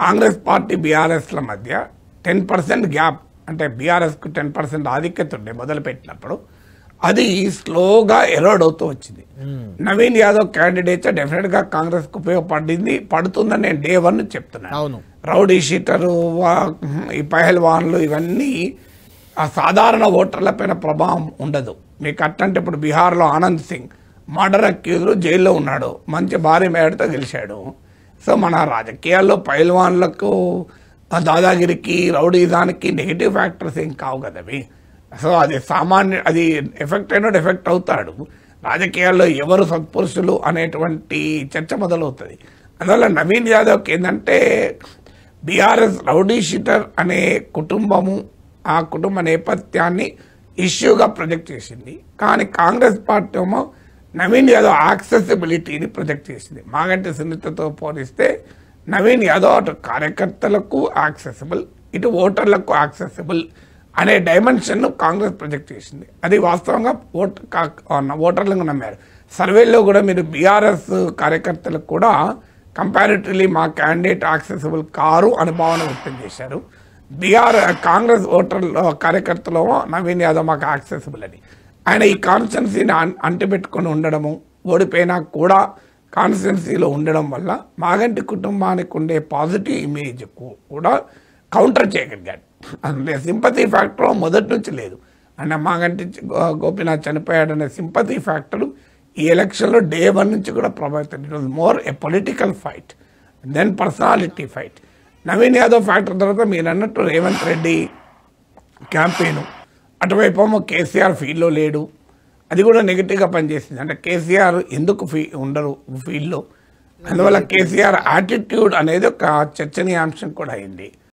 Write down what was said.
Congress party బీఆర్ఎస్ల మధ్య 10% gap, అంటే బీఆర్ఎస్కు 10% ఆధిక్యత ఉండే మొదలుపెట్టినప్పుడు అది స్లోగా ఎరోడ్ అవుతూ వచ్చింది. నవీన్ యాదవ్ క్యాండిడేట్ డెఫినెట్గా కాంగ్రెస్కు పడుతుందని నేను డే 1 చెప్తున్నాను. రౌడీ షీటరు, ఈ పహల్వాన్లు ఇవన్నీ ఆ సాధారణ ఓటర్ల పైన ప్రభావం ఉండదు. మీకు అట్టంటే ఇప్పుడు బీహార్లో ఆనంద్ సింగ్ మర్డర్ అక్యూజ్డ్ జైల్లో ఉన్నాడు, మంచి భారీ మేడతో గెలిచాడు. సో మన రాజకీయాల్లో పైల్వాన్లకు, దాదాగిరికి, రౌడీజానికి నెగిటివ్ ఫ్యాక్టర్స్ ఏం కావు కదవి. సో అది అది ఎఫెక్ట్ అయినట్టు ఎఫెక్ట్ అవుతాడు. రాజకీయాల్లో ఎవరు సత్పురుషులు అనేటువంటి చర్చ మొదలవుతుంది. అందువల్ల నవీన్ యాదవ్కి ఏంటంటే బీఆర్ఎస్ రౌడీ షీటర్ అనే కుటుంబము, ఆ కుటుంబ నేపథ్యాన్ని ఇష్యూగా ప్రొజెక్ట్ చేసింది. కానీ కాంగ్రెస్ పార్టీ ఏమో నవీన్ యాదవ్ యాక్సెసిబిలిటీని ప్రొజెక్ట్ చేసింది. మాగంటి సునీతతో పోలిస్తే నవీన్ యాదవ్ అటు కార్యకర్తలకు యాక్సెసిబుల్, ఇటు ఓటర్లకు యాక్సెసిబుల్ అనే డైమెన్షన్ను కాంగ్రెస్ ప్రొజెక్ట్ చేసింది. అది వాస్తవంగా ఓటర్లకు నమ్మారు. సర్వేలో కూడా మీరు బీఆర్ఎస్ కార్యకర్తలకు కూడా కంపారిటివ్లీ మా క్యాండిడేట్ యాక్సెసిబుల్ కారు అని భావన వ్యక్తం చేశారు. కాంగ్రెస్ కార్యకర్తలు నవీన్ యాదవ్ మాకు యాక్సెసిబుల్ అని. ఆయన ఈ కాన్స్టిట్యున్సీని అంటిపెట్టుకుని ఉండడము, ఓడిపోయినా కూడా కాన్స్టిట్యున్సీలో ఉండడం వల్ల మాగంటి కుటుంబానికి ఉండే పాజిటివ్ ఇమేజ్ కూడా కౌంటర్ చేయగలిగాడు. అందులో సింపతి ఫ్యాక్టర్ మొదటి నుంచి లేదు. అంటే మాగంటి గోపీనాథ్ చనిపోయాడనే సింపతి ఫ్యాక్టర్ ఈ ఎలక్షన్లో డే 1 నుంచి కూడా ప్రభావితం. It was more a political fight than personality fight. Naveen Yadav factor తర్వాత మీరు అన్నట్టు రేవంత్ రెడ్డి క్యాంపెయిన్, అటువైపు కేసీఆర్ ఫీల్డ్లో లేడు, అది కూడా నెగిటివ్గా పనిచేసింది. అంటే కేసీఆర్ ఎందుకు ఉండరు ఫీల్డ్లో, అందువల్ల కేసీఆర్ యాటిట్యూడ్ అనేది ఒక చర్చనీయాంశం కూడా అయింది.